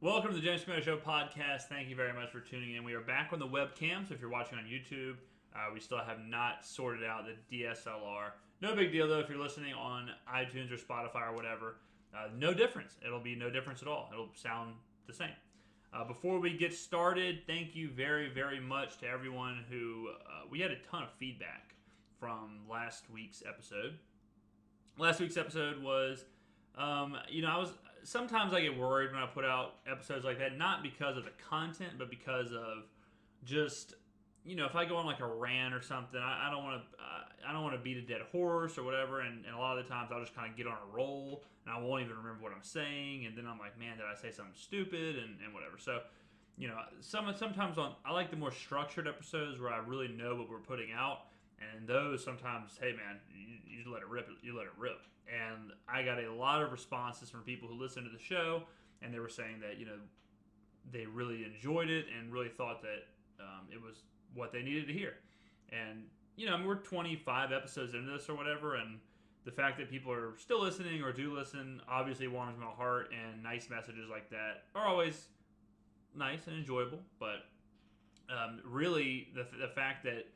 Welcome to the James Skrmetta Show podcast. Thank you very much for tuning in. We are back on the webcam, so if you're watching on YouTube, we still have not sorted out the DSLR. No big deal, though, if you're listening on iTunes or Spotify or whatever. No difference. It'll be no difference at all. It'll sound the same. Before we get started, thank you very, very much to everyone who... we had a ton of feedback from last week's episode. Last week's episode was... sometimes I get worried when I put out episodes like that, not because of the content, but because of just, if I go on like a rant or something, I don't want to beat a dead horse or whatever, and a lot of the times I'll just kind of get on a roll, and I won't even remember what I'm saying, and then I'm like, man, did I say something stupid, and whatever. So, sometimes I like the more structured episodes where I really know what we're putting out. And those sometimes, hey man, you just let it rip. You let it rip. And I got a lot of responses from people who listened to the show, and they were saying that they really enjoyed it and really thought that it was what they needed to hear. And we're 25 episodes into this or whatever, and the fact that people are still listening or do listen obviously warms my heart. And nice messages like that are always nice and enjoyable. But really, the fact that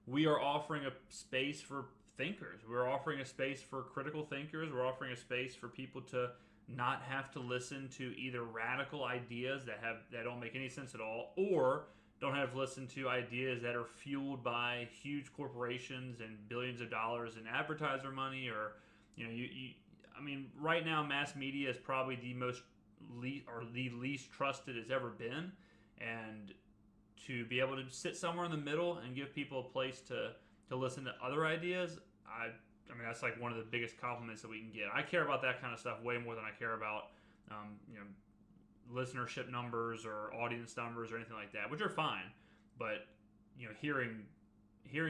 we are offering a space for thinkers. We're offering a space for critical thinkers. We're offering a space for people to not have to listen to either radical ideas that don't make any sense at all, or don't have to listen to ideas that are fueled by huge corporations and billions of dollars in advertiser money. Or right now mass media is probably the least trusted it's ever been, and to be able to sit somewhere in the middle and give people a place to listen to other ideas, that's like one of the biggest compliments that we can get. I care about that kind of stuff way more than I care about listenership numbers or audience numbers or anything like that, which are fine. But hearing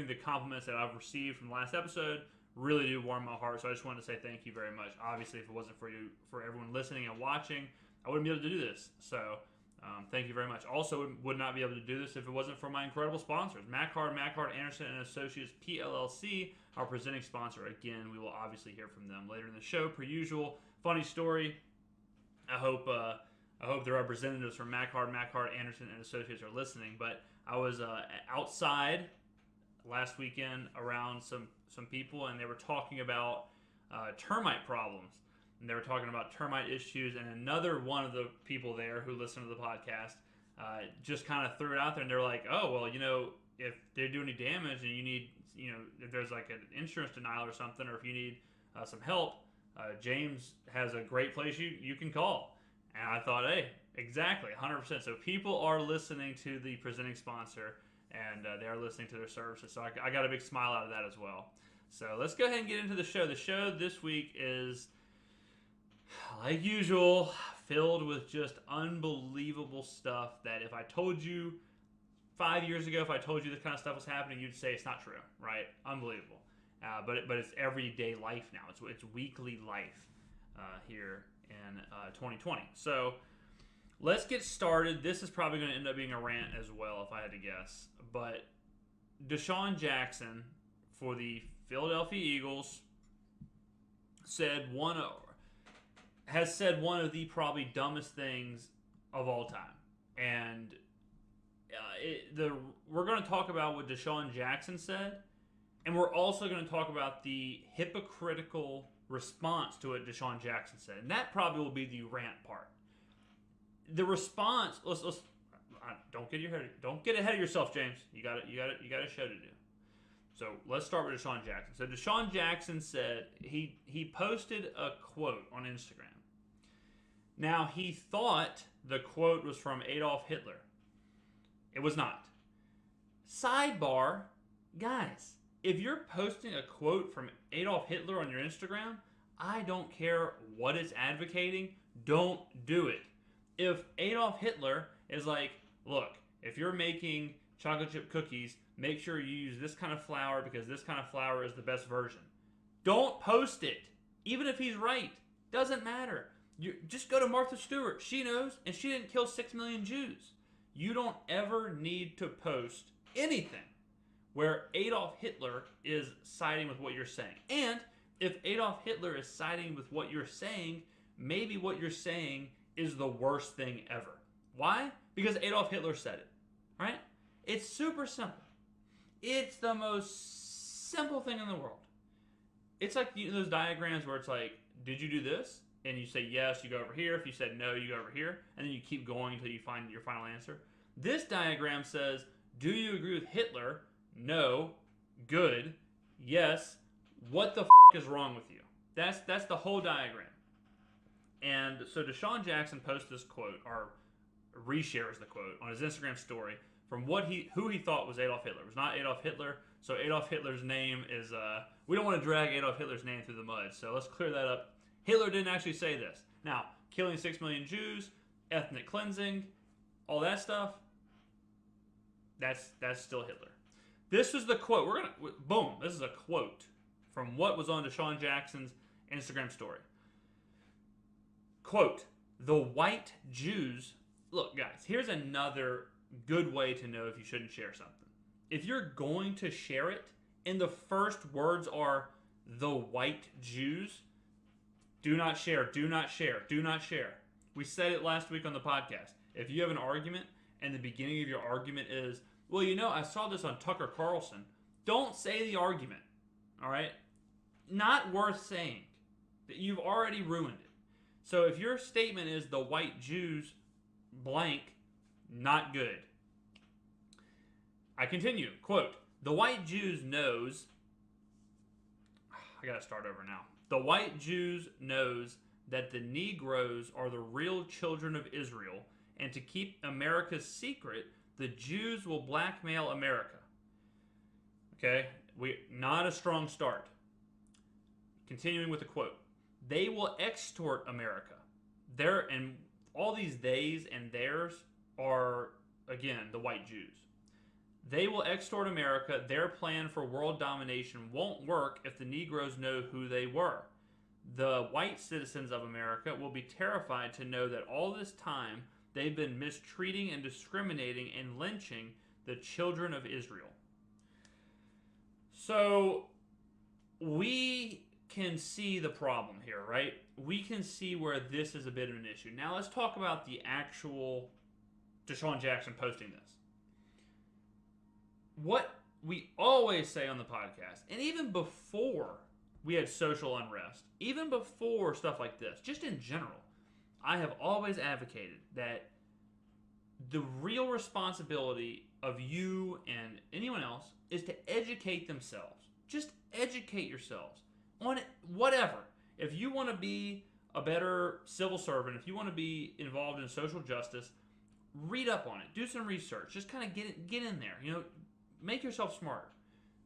the compliments that I've received from the last episode really do warm my heart. So I just wanted to say thank you very much. Obviously, if it wasn't for everyone listening and watching, I wouldn't be able to do this. So thank you very much. Also, would not be able to do this if it wasn't for my incredible sponsors. Mac-Hard, Anderson & Associates, PLLC, our presenting sponsor. Again, we will obviously hear from them later in the show, per usual. Funny story. I hope the representatives from Mac-Hard, Anderson & Associates are listening. But I was outside last weekend around some people, and they were talking about termite problems. And they were talking about termite issues, and another one of the people there who listened to the podcast just kind of threw it out there, and they're like, oh, well, if they do any damage and you need, if there's like an insurance denial or something, or if you need some help, James has a great place you can call. And I thought, hey, exactly, 100%. So people are listening to the presenting sponsor, and they are listening to their services. So I got a big smile out of that as well. So let's go ahead and get into the show. The show this week is, like usual, filled with just unbelievable stuff that if I told you 5 years ago, if I told you this kind of stuff was happening, you'd say it's not true, right? Unbelievable. But it's everyday life now. It's weekly life here in 2020. So let's get started. This is probably going to end up being a rant as well, if I had to guess. But Desean Jackson for the Philadelphia Eagles has said one of the probably dumbest things of all time. And we're going to talk about what Desean Jackson said, and we're also going to talk about the hypocritical response to what Desean Jackson said. And that probably will be the rant part. The response, don't get ahead of yourself, James. You got a show to do. So let's start with Desean Jackson. So Desean Jackson said he posted a quote on Instagram. Now, he thought the quote was from Adolf Hitler. It was not. Sidebar, guys, if you're posting a quote from Adolf Hitler on your Instagram, I don't care what it's advocating, don't do it. If Adolf Hitler is like, look, if you're making chocolate chip cookies, make sure you use this kind of flour because this kind of flour is the best version. Don't post it. Even if he's right. Doesn't matter. You just go to Martha Stewart. She knows, and she didn't kill 6 million Jews. You don't ever need to post anything where Adolf Hitler is siding with what you're saying. And if Adolf Hitler is siding with what you're saying, maybe what you're saying is the worst thing ever. Why? Because Adolf Hitler said it, right? It's super simple. It's the most simple thing in the world. It's like those diagrams where it's like, did you do this? And you say yes, you go over here. If you said no, you go over here. And then you keep going until you find your final answer. This diagram says, do you agree with Hitler? No. Good. Yes. What the is wrong with you? That's the whole diagram. And so Desean Jackson posts this quote, or reshares the quote, on his Instagram story from who he thought was Adolf Hitler. It was not Adolf Hitler. So Adolf Hitler's name is, we don't want to drag Adolf Hitler's name through the mud. So let's clear that up. Hitler didn't actually say this. Now, killing 6 million Jews, ethnic cleansing, all that stuff, that's still Hitler. This was the quote. Boom, this is a quote from what was on Desean Jackson's Instagram story. Quote, the white Jews, look guys, here's another good way to know if you shouldn't share something. If you're going to share it, and the first words are the white Jews, do not share, do not share, do not share. We said it last week on the podcast. If you have an argument and the beginning of your argument is, well, I saw this on Tucker Carlson, don't say the argument, all right? Not worth saying. You've already ruined it. So if your statement is the white Jews blank, not good. I continue, quote, the white Jews knows, I gotta start over now. The white Jews knows that the Negroes are the real children of Israel, and to keep America's secret, the Jews will blackmail America. Okay, not a strong start. Continuing with the quote, they will extort America. And all these theys and theirs are, again, the white Jews. They will extort America. Their plan for world domination won't work if the Negroes know who they were. The white citizens of America will be terrified to know that all this time they've been mistreating and discriminating and lynching the children of Israel. So we can see the problem here, right? We can see where this is a bit of an issue. Now let's talk about the actual Desean Jackson posting this. What we always say on the podcast, and even before we had social unrest, even before stuff like this, just in general, I have always advocated that the real responsibility of you and anyone else is to educate themselves. Just educate yourselves on whatever. If you want to be a better civil servant, if you want to be involved in social justice, read up on it. Do some research. Just kind of get in there. Make yourself smarter.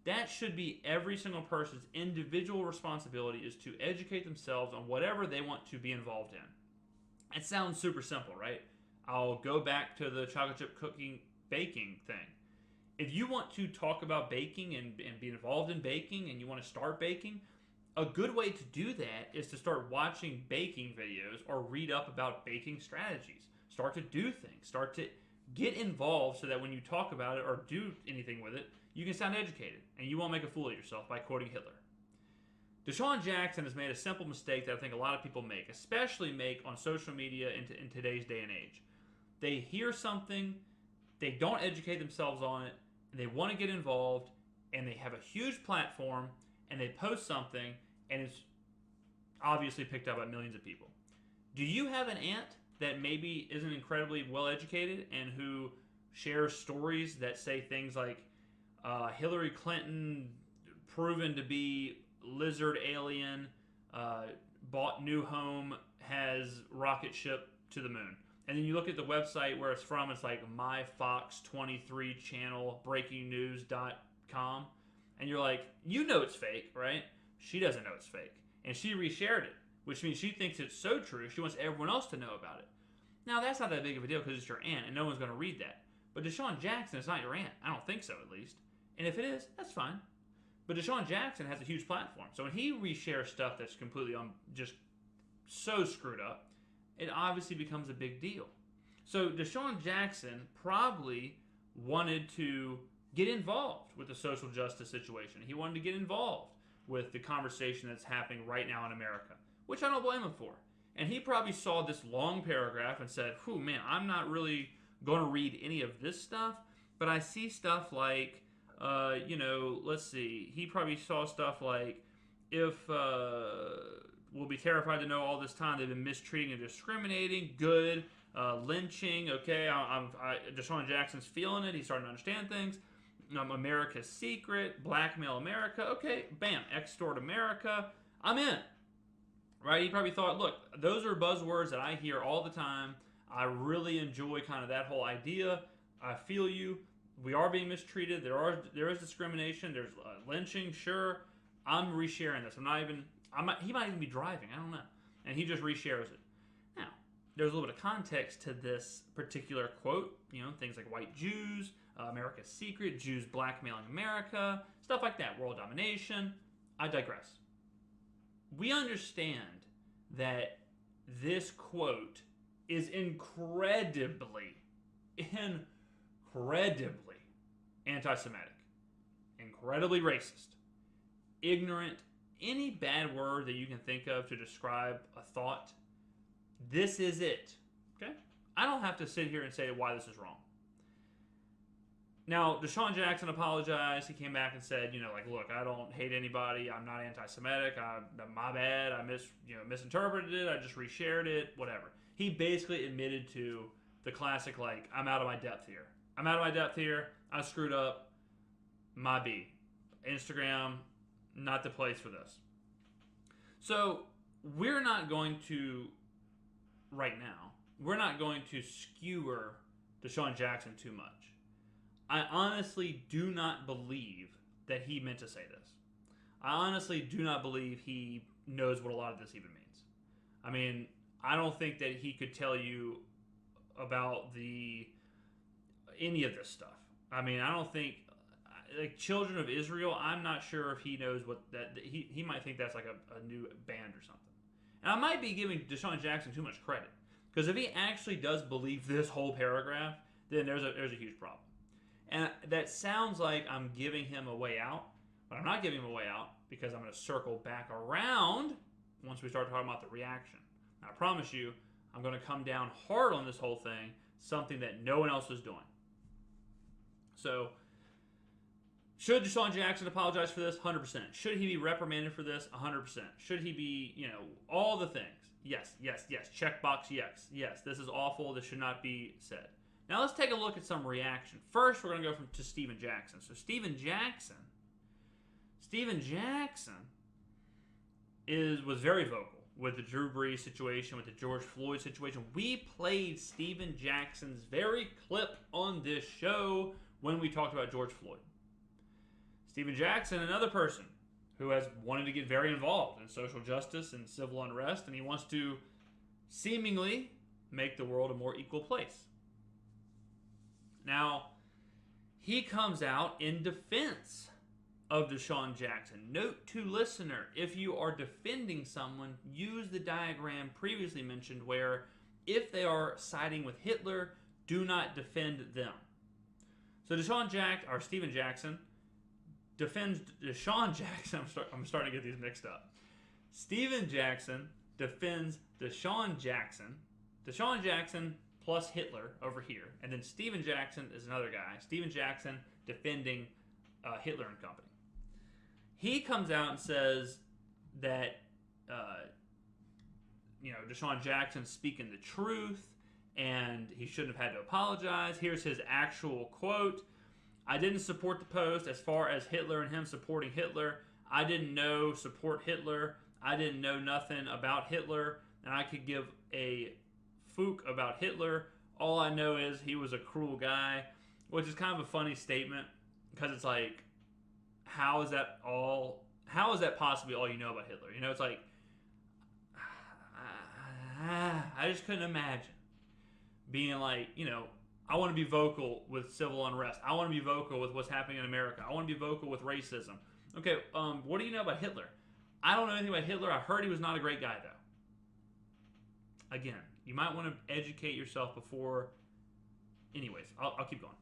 That should be every single person's individual responsibility, is to educate themselves on whatever they want to be involved in. It sounds super simple, right? I'll go back to the chocolate chip cooking, baking thing. If you want to talk about baking and be involved in baking and you want to start baking, a good way to do that is to start watching baking videos or read up about baking strategies. Start to do things. Start to get involved so that when you talk about it or do anything with it, you can sound educated and you won't make a fool of yourself by quoting Hitler. Desean Jackson has made a simple mistake that I think a lot of people make, especially make on social media in today's day and age. They hear something, they don't educate themselves on it, and they want to get involved, and they have a huge platform, and they post something, and it's obviously picked up by millions of people. Do you have an aunt that maybe isn't incredibly well educated and who shares stories that say things like Hillary Clinton proven to be lizard alien, bought new home, has rocket ship to the moon? And then you look at the website where it's from, it's like myfox23 channel breakingnews.com, and you're like, it's fake, right? She doesn't know it's fake, and she reshared it, which means she thinks it's so true she wants everyone else to know about it. Now that's not that big of a deal because it's your aunt and no one's going to read that. But Desean Jackson is not your aunt. I don't think so, at least. And if it is, that's fine. But Desean Jackson has a huge platform, so when he reshares stuff that's completely just so screwed up, it obviously becomes a big deal. So Desean Jackson probably wanted to get involved with the social justice situation. He wanted to get involved with the conversation that's happening right now in America, which I don't blame him for. And he probably saw this long paragraph and said, whew, man, I'm not really going to read any of this stuff, but I see stuff like, let's see. He probably saw stuff like, if we'll be terrified to know all this time they've been mistreating and discriminating, good, lynching, okay, Desean Jackson's feeling it, he's starting to understand things. America's Secret, blackmail America, okay, bam, extort America, I'm in. Right? He probably thought, look, those are buzzwords that I hear all the time. I really enjoy kind of that whole idea. I feel you. We are being mistreated. There is discrimination. There's lynching. Sure, I'm resharing this. He might even be driving. I don't know. And he just reshares it. Now, there's a little bit of context to this particular quote. Things like white Jews, America's Secret, Jews blackmailing America, stuff like that, world domination. I digress. We understand that this quote is incredibly anti-Semitic, incredibly racist, ignorant, any bad word that you can think of to describe a thought. This is it. Okay? I don't have to sit here and say why this is wrong. Now, Desean Jackson apologized. He came back and said, look, I don't hate anybody. I'm not anti-Semitic. My bad. I misinterpreted it. I just reshared it. Whatever. He basically admitted to the classic, I'm out of my depth here. I screwed up. My B. Instagram, not the place for this. So, we're not going to, right now, skewer Desean Jackson too much. I honestly do not believe that he meant to say this. I honestly do not believe he knows what a lot of this even means. I don't think that he could tell you about any of this stuff. I don't think, Children of Israel, I'm not sure if he knows what that, he might think that's like a new band or something. And I might be giving Desean Jackson too much credit. Because if he actually does believe this whole paragraph, then there's a huge problem. And that sounds like I'm giving him a way out, but I'm not giving him a way out because I'm going to circle back around once we start talking about the reaction. And I promise you, I'm going to come down hard on this whole thing, something that no one else was doing. So, should Desean Jackson apologize for this? 100%. Should he be reprimanded for this? 100%. Should he be, all the things? Yes. Checkbox, yes. This is awful. This should not be said. Now let's take a look at some reaction. First, we're going to go to Steven Jackson. So Steven Jackson was very vocal with the Drew Brees situation, with the George Floyd situation. We played Steven Jackson's very clip on this show when we talked about George Floyd. Steven Jackson, another person who has wanted to get very involved in social justice and civil unrest, and he wants to seemingly make the world a more equal place. Now, he comes out in defense of Desean Jackson. Note to listener, if you are defending someone, use the diagram previously mentioned where if they are siding with Hitler, do not defend them. So Steven Jackson defends Desean Jackson. I'm starting to get these mixed up. Steven Jackson defends Desean Jackson. Desean Jackson plus Hitler over here. And then Steven Jackson is another guy. Steven Jackson defending Hitler and company. He comes out and says that, Desean Jackson's speaking the truth and he shouldn't have had to apologize. Here's his actual quote. I didn't support the post as far as Hitler and him supporting Hitler. I didn't support Hitler. I didn't know nothing about Hitler. And I could give a fook about Hitler. All I know is he was a cruel guy, which is kind of a funny statement because it's like, how is that possibly all you know about Hitler? It's like, I just couldn't imagine being like, I want to be vocal with civil unrest. I want to be vocal with what's happening in America. I want to be vocal with racism. Okay, what do you know about Hitler? I don't know anything about Hitler. I heard he was not a great guy, though. Again, you might want to educate yourself before. Anyways, I'll keep going.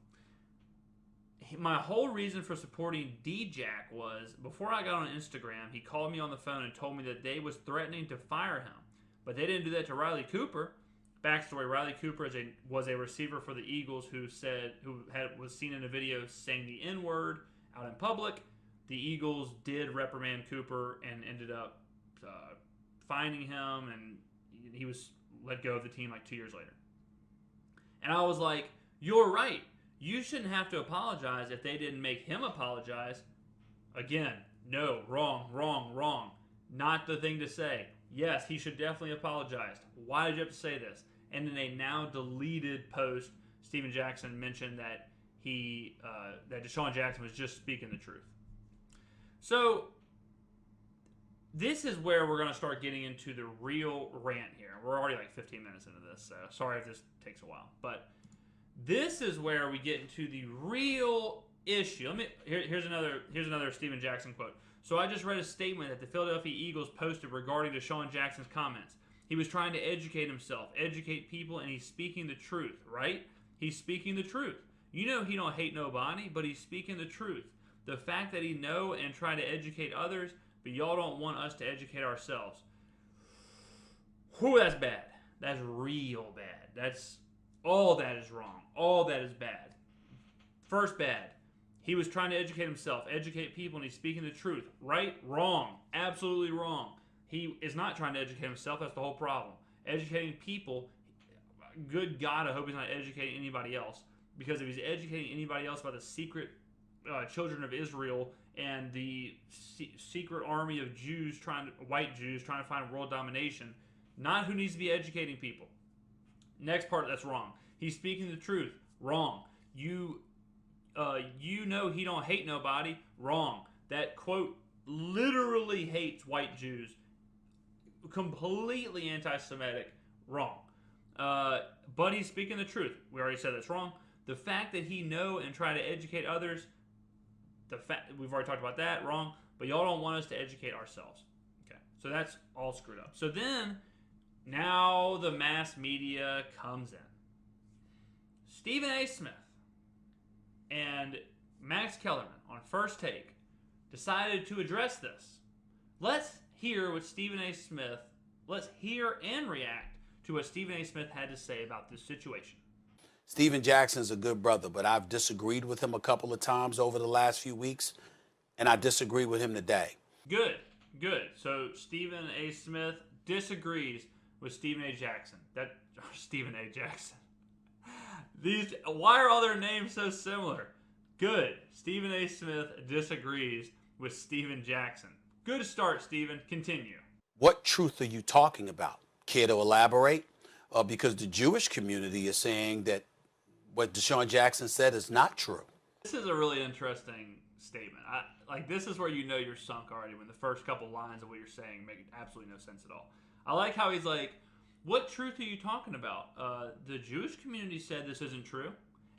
My whole reason for supporting D-Jack was, before I got on Instagram, he called me on the phone and told me that they was threatening to fire him. But they didn't do that to Riley Cooper. Backstory: Riley Cooper was a receiver for the Eagles who was seen in a video saying the N-word out in public. The Eagles did reprimand Cooper and ended up fining him, and he was let go of the team like 2 years later. And I was like, you're right. You shouldn't have to apologize if they didn't make him apologize. Again, no, wrong. Not the thing to say. Yes, he should definitely apologize. Why did you have to say this? And in a now deleted post, Steven Jackson mentioned that that Desean Jackson was just speaking the truth. So this is where we're going to start getting into the real rant here. We're already like 15 minutes into this, so sorry if this takes a while. But this is where we get into the real issue. Here's another Steven Jackson quote. So I just read a statement that the Philadelphia Eagles posted regarding Desean Jackson's comments. He was trying to educate himself, educate people, and he's speaking the truth, right? He's speaking the truth. You know he don't hate nobody, but he's speaking the truth. The fact that he know and try to educate others, but y'all don't want us to educate ourselves. Whew, that's bad. That's real bad. All that is wrong. All that is bad. First bad. He was trying to educate himself, educate people, and he's speaking the truth. Right? Wrong. Absolutely wrong. He is not trying to educate himself. That's the whole problem. Educating people, good God, I hope he's not educating anybody else. Because if he's educating anybody else about the secret children of Israel and the secret army of white Jews trying to find world domination, not who needs to be educating people. Next part, that's wrong. He's speaking the truth. Wrong. You know he don't hate nobody. Wrong. That quote literally hates white Jews. Completely anti-Semitic. Wrong. But he's speaking the truth. We already said that's wrong. The fact that he know and try to educate others, we've already talked about that. Wrong. But y'all don't want us to educate ourselves. Okay. So that's all screwed up. So then, now the mass media comes in. Stephen A. Smith and Max Kellerman on First Take decided to address this. Let's hear and react to what Stephen A. Smith had to say about this situation. Steven Jackson's a good brother, but I've disagreed with him a couple of times over the last few weeks, and I disagree with him today. Good. So Stephen A. Smith disagrees with Stephen A. Jackson. Stephen A. Jackson. Why are all their names so similar? Good. Stephen A. Smith disagrees with Stephen Jackson. Good start, Stephen. Continue. What truth are you talking about? Care to elaborate? Because the Jewish community is saying that what Desean Jackson said is not true. This is a really interesting statement. This is where you know you're sunk already when the first couple lines of what you're saying make absolutely no sense at all. I like how he's like, what truth are you talking about? The Jewish community said this isn't true.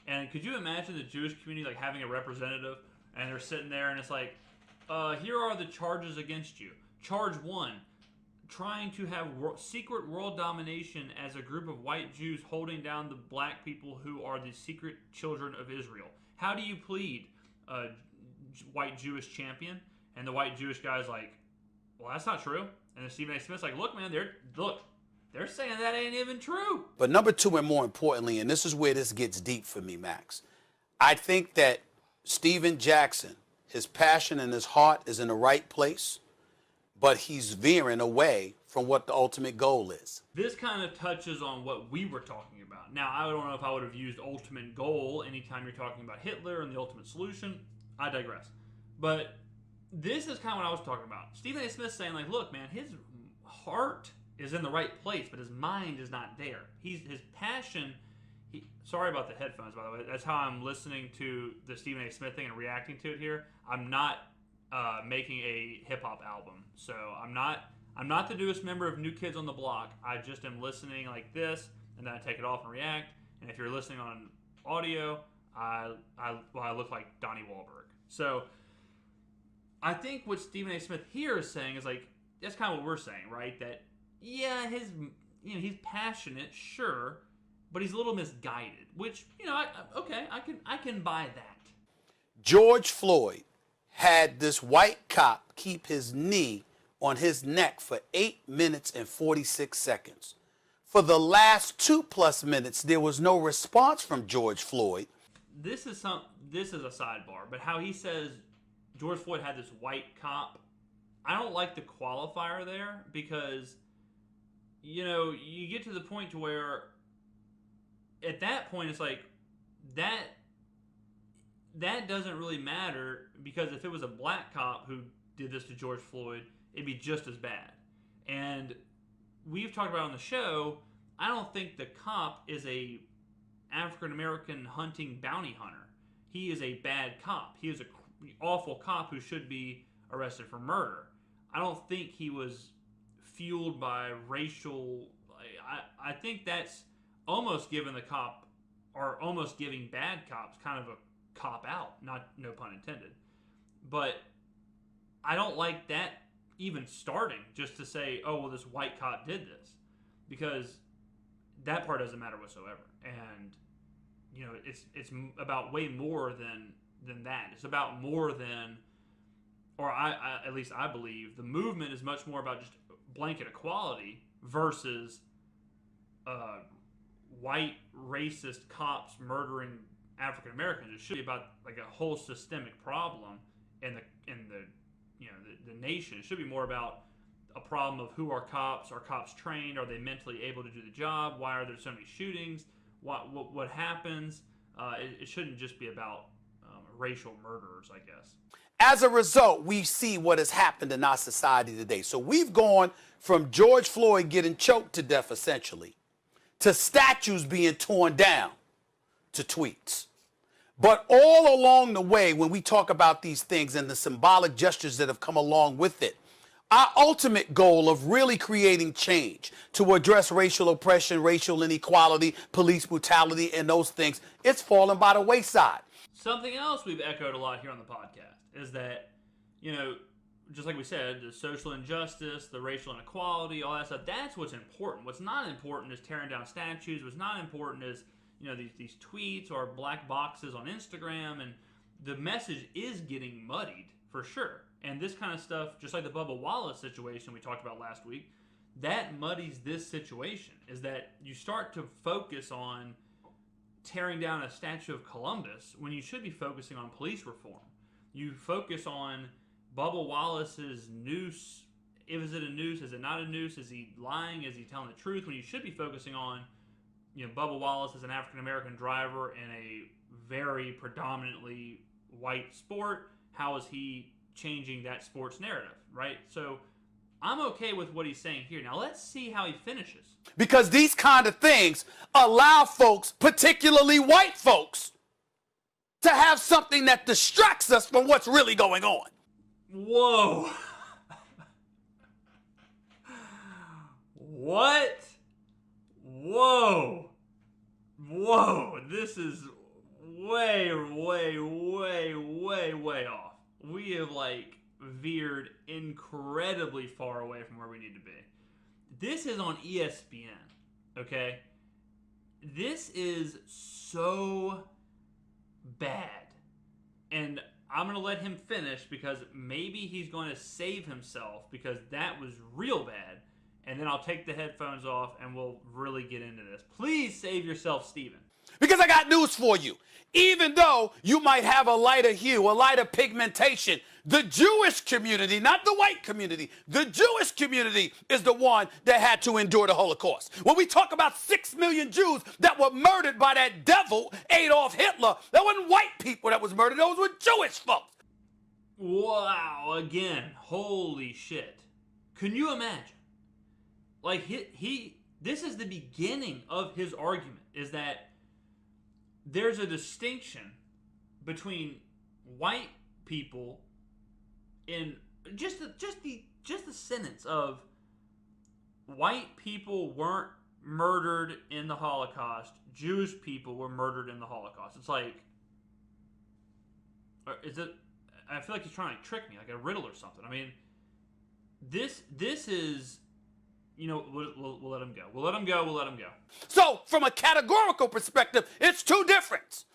And could you imagine the Jewish community like having a representative and they're sitting there and it's like, here are the charges against you. Charge 1, trying to have secret world domination as a group of white Jews holding down the black people who are the secret children of Israel. How do you plead, white Jewish champion? And the white Jewish guy's like, well, that's not true. And then Stephen A. Smith's like, look, man, they're saying that ain't even true. But number 2, and more importantly, and this is where this gets deep for me, Max, I think that Stephen Jackson, his passion and his heart is in the right place, but he's veering away from what the ultimate goal is. This kind of touches on what we were talking about. Now, I don't know if I would have used ultimate goal anytime you're talking about Hitler and the ultimate solution. I digress. But this is kind of what I was talking about. Stephen A. Smith saying, like, look, man, his heart is in the right place, but his mind is not there. His passion. Sorry about the headphones, by the way. That's how I'm listening to the Stephen A. Smith thing and reacting to it here. I'm not making a hip hop album, so I'm not the newest member of New Kids on the Block. I just am listening like this, and then I take it off and react. And if you're listening on audio, I look like Donnie Wahlberg. So I think what Stephen A. Smith here is saying is like that's kind of what we're saying, right? That yeah, he's passionate, sure, but he's a little misguided. Which I can buy that. George Floyd had this white cop keep his knee on his neck for 8 minutes and 46 seconds. For the last 2+ minutes, there was no response from George Floyd. This is a sidebar, but how he says George Floyd had this white cop, I don't like the qualifier there because, you get to the point to where at that point it's like that doesn't really matter, because if it was a black cop who did this to George Floyd, it'd be just as bad. And we've talked about on the show, I don't think the cop is a African-American hunting bounty hunter. He is a bad cop. He is an awful cop who should be arrested for murder. I don't think he was fueled by racial... I think that's almost giving the cop, or almost giving bad cops kind of a cop out. No pun intended. But I don't like that even starting, just to say, oh, well, this white cop did this. Because that part doesn't matter whatsoever. And, it's about way more than that. It's about more than, or at least I believe, the movement is much more about just blanket equality versus white racist cops murdering African Americans. It should be about like a whole systemic problem in the nation. It should be more about a problem of who are cops trained? Are they mentally able to do the job? Why are there so many shootings? What happens? It shouldn't just be about racial murderers, I guess. As a result, we see what has happened in our society today. So we've gone from George Floyd getting choked to death, essentially, to statues being torn down, to tweets. But all along the way, when we talk about these things and the symbolic gestures that have come along with it, our ultimate goal of really creating change to address racial oppression, racial inequality, police brutality, and those things, it's fallen by the wayside. Something else we've echoed a lot here on the podcast is that, just like we said, the social injustice, the racial inequality, all that stuff, that's what's important. What's not important is tearing down statues. What's not important is, these tweets or black boxes on Instagram. And the message is getting muddied, for sure. And this kind of stuff, just like the Bubba Wallace situation we talked about last week, that muddies this situation, is that you start to focus on tearing down a statue of Columbus when you should be focusing on police reform. You focus on Bubba Wallace's noose. Is it a noose? Is it not a noose? Is he lying? Is he telling the truth? When you should be focusing on, Bubba Wallace is an African-American driver in a very predominantly white sport. How is he changing that sports narrative, right? So I'm okay with what he's saying here. Now let's see how he finishes. Because these kind of things allow folks, particularly white folks, to have something that distracts us from what's really going on. Whoa. What? Whoa. This is way off. We have veered incredibly far away from where we need to be. This is on ESPN, okay? This is so bad. And I'm going to let him finish because maybe he's going to save himself, because that was real bad. And then I'll take the headphones off and we'll really get into this. Please save yourself, Steven. Because I got news for you. Even though you might have a lighter hue, a lighter pigmentation, the Jewish community, not the white community, the Jewish community is the one that had to endure the Holocaust. When we talk about 6 million Jews that were murdered by that devil, Adolf Hitler, that wasn't white people that was murdered, those were Jewish folks. Wow, again, holy shit. Can you imagine? This is the beginning of his argument, is that there's a distinction between white people in just the sentence of white people weren't murdered in the Holocaust, Jewish people were murdered in the Holocaust. It's like, is it? I feel like he's trying to trick me, like a riddle or something. I mean, this is. We'll let him go. We'll let him go. So, from a categorical perspective, it's two different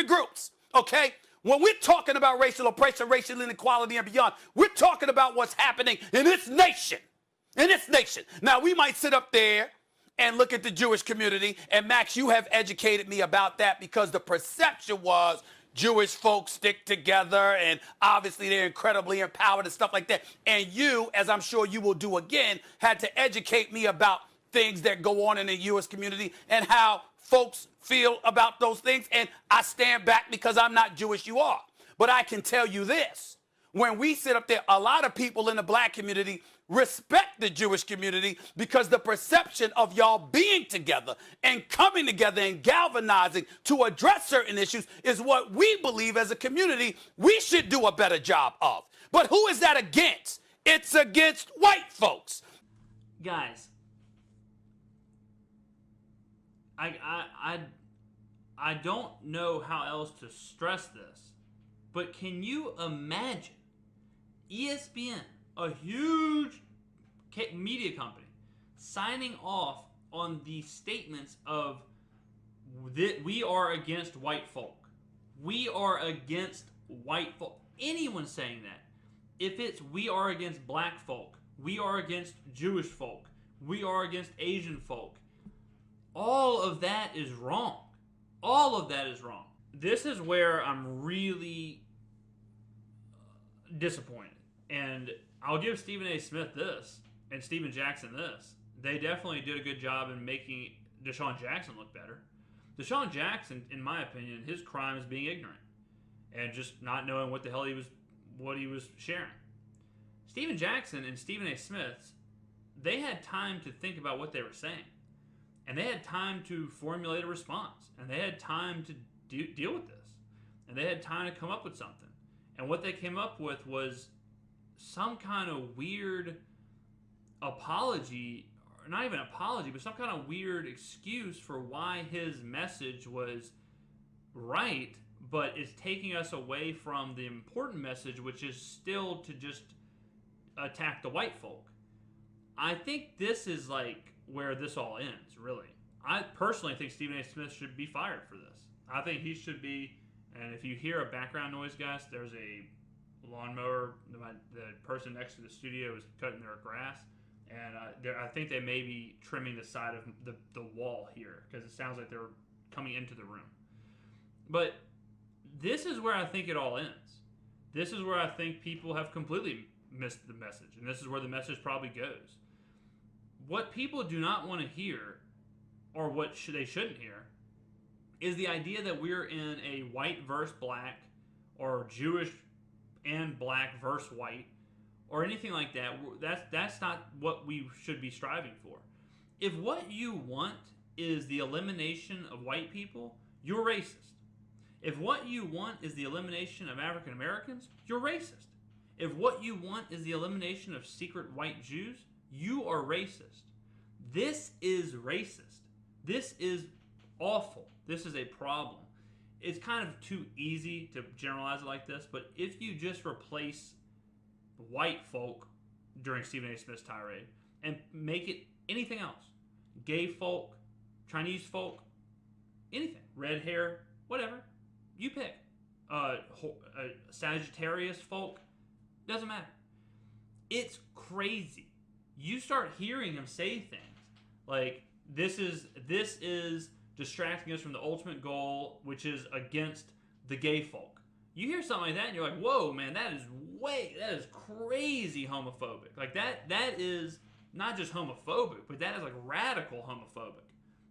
groups, okay? When we're talking about racial oppression, racial inequality, and beyond, we're talking about what's happening in this nation. In this nation. Now, we might sit up there and look at the Jewish community, and Max, you have educated me about that because the perception was Jewish folks stick together, and obviously they're incredibly empowered and stuff like that. And you, as I'm sure you will do again, had to educate me about things that go on in the Jewish community and how folks feel about those things. And I stand back because I'm not Jewish, you are. But I can tell you this. When we sit up there, a lot of people in the black community respect the Jewish community because the perception of y'all being together and coming together and galvanizing to address certain issues is what we believe as a community we should do a better job of. But who is that against? It's against white folks. Guys, I don't know how else to stress this, but can you imagine ESPN, a huge media company, signing off on the statements of that we are against white folk. We are against white folk. Anyone saying that. If it's we are against black folk, we are against Jewish folk, we are against Asian folk, all of that is wrong. All of that is wrong. This is where I'm really disappointed. And I'll give Stephen A. Smith this and Stephen Jackson this. They definitely did a good job in making Desean Jackson look better. Desean Jackson, in my opinion, his crime is being ignorant and just not knowing what the hell he was sharing. Stephen Jackson and Stephen A. Smith, they had time to think about what they were saying. And they had time to formulate a response. And they had time to deal with this. And they had time to come up with something. And what they came up with was some kind of weird apology, or not even apology, but some kind of weird excuse for why his message was right, but is taking us away from the important message, which is still to just attack the white folk. I think this is like where this all ends, really. I personally think Stephen A. Smith should be fired for this. I think he should be, and if you hear a background noise, guys, there's a lawnmower. The person next to the studio is cutting their grass, and I think they may be trimming the side of the wall here because it sounds like they're coming into the room. But this is where I think it all ends. This is where I think people have completely missed the message, and this is where the message probably goes. What people do not want to hear, or what they shouldn't hear, is the idea that we're in a white versus black, or Jewish and black versus white, or anything like that. That's not what we should be striving for. If what you want is the elimination of white people, you're racist. If what you want is the elimination of African Americans, you're racist. If what you want is the elimination of secret white Jews, you are racist. This is racist. This is awful. This is a problem. It's kind of too easy to generalize it like this, but if you just replace white folk during Stephen A. Smith's tirade and make it anything else, gay folk, Chinese folk, anything, red hair, whatever, you pick. Sagittarius folk, doesn't matter. It's crazy. You start hearing him say things like, this is distracting us from the ultimate goal, which is against the gay folk. You hear something like that and you're like, whoa, man, that is crazy homophobic. Like that is not just homophobic, but that is like radical homophobic.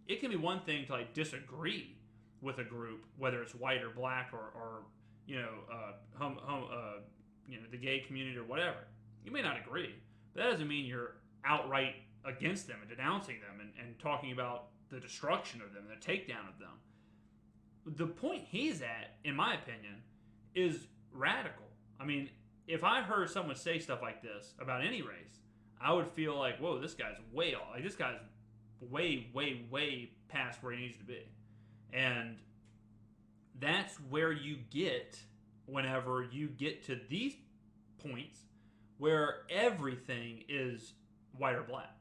It can be one thing to like disagree with a group, whether it's white or black or the gay community or whatever. You may not agree, but that doesn't mean you're outright against them and denouncing them and talking about the destruction of them, the takedown of them. The point he's at, in my opinion, is radical. I mean, if I heard someone say stuff like this about any race, I would feel like, whoa, this guy's way off. Like, this guy's way, way, way past where he needs to be. And that's where you get whenever you get to these points where everything is white or black,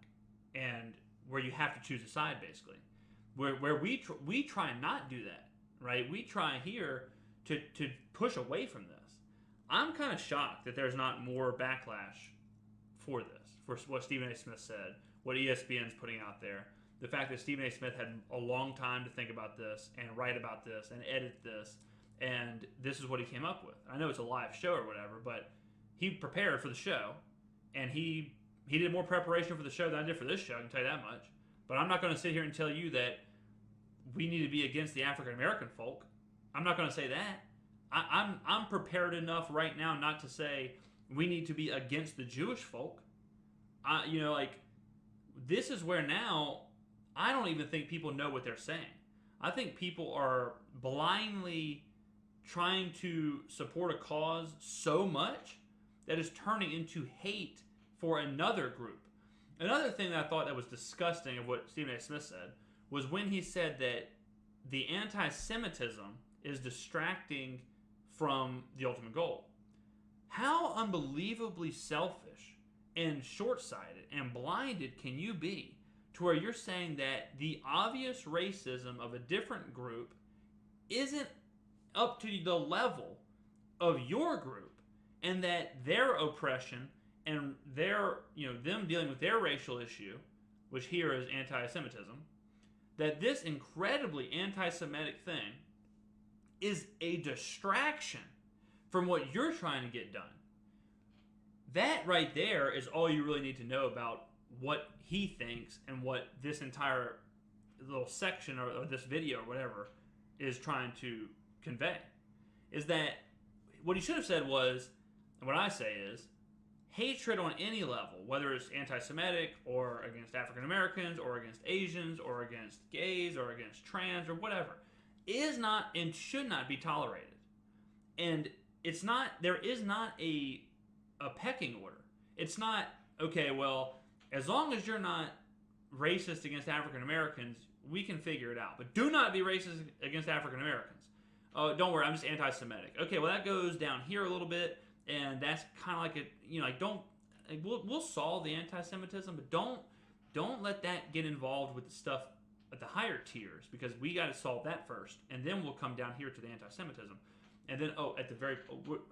and where you have to choose a side, basically. Where we try and not do that, right? We try here to push away from this. I'm kind of shocked that there's not more backlash for this, for what Stephen A. Smith said, what ESPN's putting out there. The fact that Stephen A. Smith had a long time to think about this and write about this and edit this, and this is what he came up with. I know it's a live show or whatever, but he prepared for the show, and he did more preparation for the show than I did for this show, I can tell you that much. But I'm not going to sit here and tell you that we need to be against the African American folk. I'm not going to say that. I'm prepared enough right now not to say we need to be against the Jewish folk. This is where now I don't even think people know what they're saying. I think people are blindly trying to support a cause so much that is turning into hate for another group. Another thing that I thought that was disgusting of what Stephen A. Smith said was when he said that the anti-Semitism is distracting from the ultimate goal. How unbelievably selfish and short-sighted and blinded can you be to where you're saying that the obvious racism of a different group isn't up to the level of your group, and that their oppression and their, them dealing with their racial issue, which here is anti-Semitism, that this incredibly anti-Semitic thing is a distraction from what you're trying to get done. That right there is all you really need to know about what he thinks and what this entire little section or this video or whatever is trying to convey. Is that what he should have said was, and what I say is, hatred on any level, whether it's anti-Semitic or against African Americans or against Asians or against gays or against trans or whatever, is not and should not be tolerated. And it's not, there is not a pecking order. It's not, okay, well, as long as you're not racist against African Americans, we can figure it out. But do not be racist against African Americans. Oh, don't worry, I'm just anti-Semitic. Okay, well, that goes down here a little bit, and that's kind of like we'll solve the anti-Semitism, but don't let that get involved with the stuff at the higher tiers, because we got to solve that first, and then we'll come down here to the anti-Semitism. And then, at the very,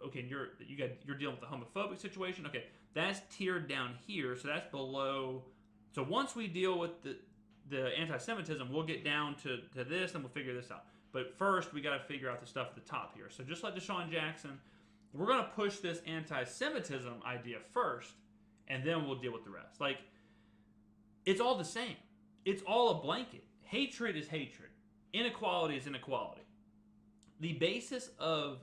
okay, you're dealing with the homophobic situation. Okay, that's tiered down here, so that's below. So once we deal with the anti-Semitism, we'll get down to this, and we'll figure this out. But first, we got to figure out the stuff at the top here. So just like Desean Jackson, we're going to push this anti-Semitism idea first, and then we'll deal with the rest. Like, it's all the same. It's all a blanket. Hatred is hatred. Inequality is inequality. The basis of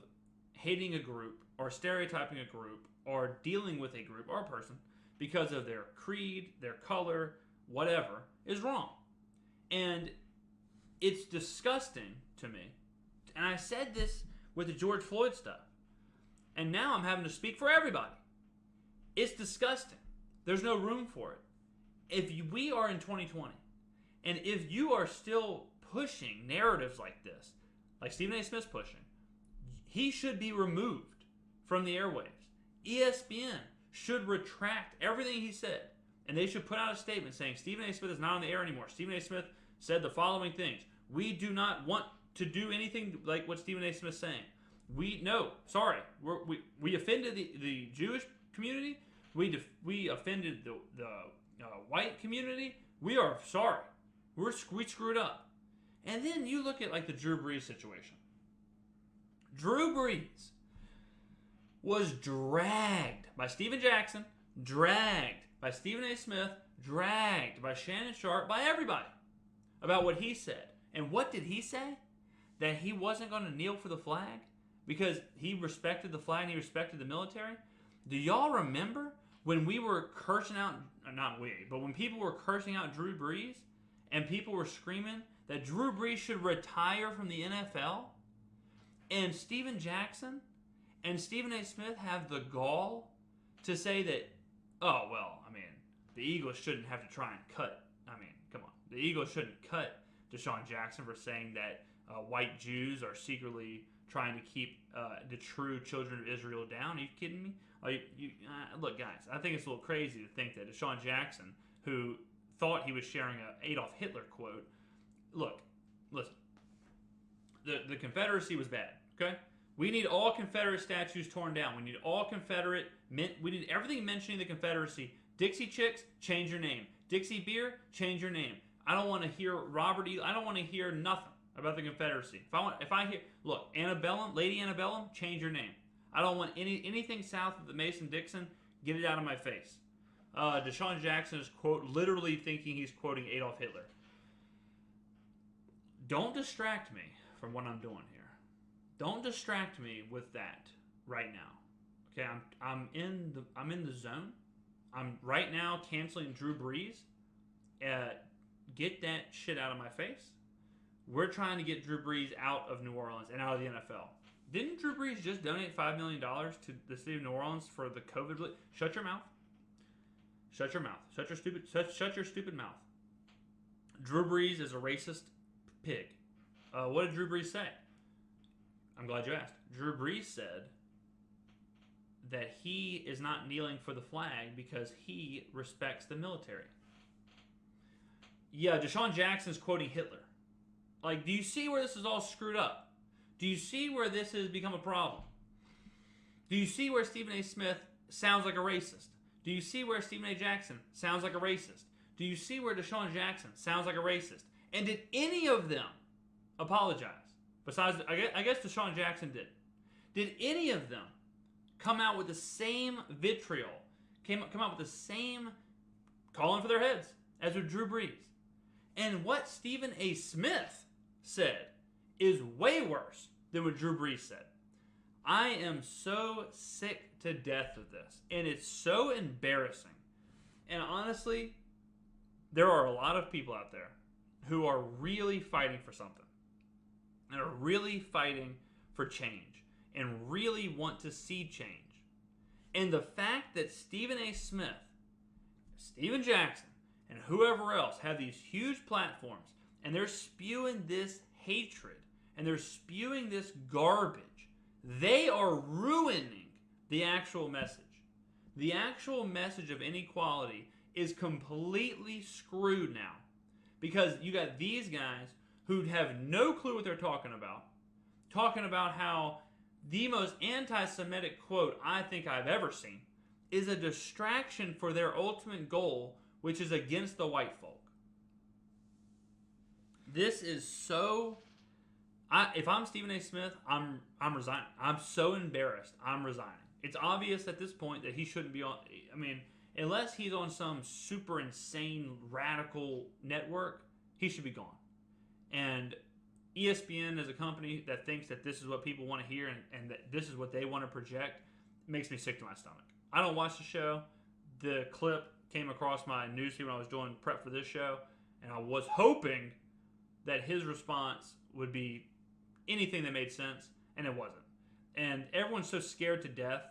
hating a group or stereotyping a group or dealing with a group or a person because of their creed, their color, whatever, is wrong. And it's disgusting to me. And I said this with the George Floyd stuff. And now I'm having to speak for everybody. It's disgusting. There's no room for it. If we are in 2020, and if you are still pushing narratives like this, like Stephen A. Smith's pushing, he should be removed from the airwaves. ESPN should retract everything he said, and they should put out a statement saying Stephen A. Smith is not on the air anymore. Stephen A. Smith said the following things. We do not want to do anything like what Stephen A. Smith's saying. We offended the Jewish community. We offended the white community. We are sorry. We screwed up. And then you look at like the Drew Brees situation. Drew Brees was dragged by Steven Jackson, dragged by Stephen A. Smith, dragged by Shannon Sharp, by everybody about what he said. And what did he say? That he wasn't going to kneel for the flag because he respected the flag and he respected the military? Do y'all remember when we were cursing out, not we, but when people were cursing out Drew Brees and people were screaming that Drew Brees should retire from the NFL? And Steven Jackson and Stephen A. Smith have the gall to say that, oh, well, I mean, the Eagles shouldn't have to try and cut. I mean, come on. The Eagles shouldn't cut Desean Jackson for saying that white Jews are secretly trying to keep the true children of Israel down. Are you kidding me? Look, guys, I think it's a little crazy to think that Desean Jackson, who thought he was sharing an Adolf Hitler quote, look, listen, the Confederacy was bad, okay? We need all Confederate statues torn down. We need all Confederate. We need everything mentioning the Confederacy. Dixie Chicks, change your name. Dixie Beer, change your name. I don't want to hear Robert E. I don't want to hear nothing about the Confederacy. If I hear, look, Antebellum, Lady Antebellum, change your name. I don't want anything south of the Mason-Dixon. Get it out of my face. Desean Jackson is literally thinking he's quoting Adolf Hitler. Don't distract me from what I'm doing here. Don't distract me with that right now. Okay, I'm in the zone. I'm right now canceling Drew Brees. Get that shit out of my face. We're trying to get Drew Brees out of New Orleans and out of the NFL. Didn't Drew Brees just donate $5 million to the city of New Orleans for the COVID? Shut your mouth. Shut your mouth. Shut your stupid mouth. Drew Brees is a racist pig. What did Drew Brees say? I'm glad you asked. Drew Brees said that he is not kneeling for the flag because he respects the military. Yeah, Desean Jackson's quoting Hitler. Like, do you see where this is all screwed up? Do you see where this has become a problem? Do you see where Stephen A. Smith sounds like a racist? Do you see where Stephen A. Jackson sounds like a racist? Do you see where Desean Jackson sounds like a racist? And did any of them apologize? Besides, I guess Desean Jackson did. Did any of them come out with the same vitriol, come out with the same calling for their heads as with Drew Brees? And what Stephen A. Smith said is way worse than what Drew Brees said. I am so sick to death of this, and it's so embarrassing. And honestly, there are a lot of people out there who are really fighting for something, and are really fighting for change, and really want to see change. And the fact that Stephen A. Smith, Steven Jackson, and whoever else have these huge platforms, and they're spewing this hatred, and they're spewing this garbage, they are ruining the actual message. The actual message of inequality is completely screwed now. Because you got these guys who have no clue what they're talking about how the most anti-Semitic quote I think I've ever seen is a distraction for their ultimate goal, which is against the white folk. This is so... if I'm Stephen A. Smith, I'm resigning. I'm so embarrassed. I'm resigning. It's obvious at this point that he shouldn't be on... I mean, unless he's on some super insane radical network, he should be gone. And ESPN as a company that thinks that this is what people want to hear and that this is what they want to project makes me sick to my stomach. I don't watch the show. The clip came across my newsfeed when I was doing prep for this show, and I was hoping that his response would be anything that made sense, and it wasn't. And everyone's so scared to death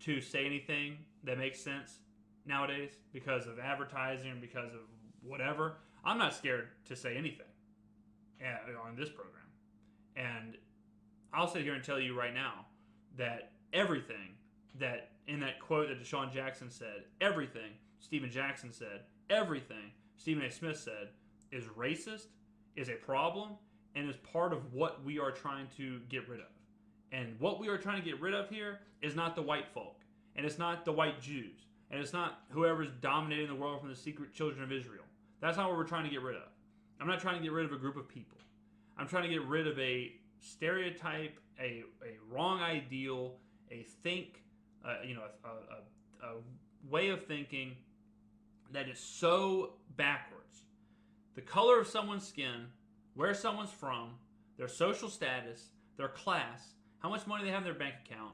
to say anything that makes sense nowadays because of advertising and because of whatever. I'm not scared to say anything on this program. And I'll sit here and tell you right now that everything that in that quote that Desean Jackson said, everything Stephen Jackson said, everything Stephen A. Smith said is racist, is a problem, and is part of what we are trying to get rid of. And what we are trying to get rid of here is not the white folk, and it's not the white Jews, and it's not whoever's dominating the world from the secret children of Israel. That's not what we're trying to get rid of. I'm not trying to get rid of a group of people. I'm trying to get rid of a stereotype, a wrong ideal, a way of thinking that is so backwards. The color of someone's skin, where someone's from, their social status, their class, how much money they have in their bank account,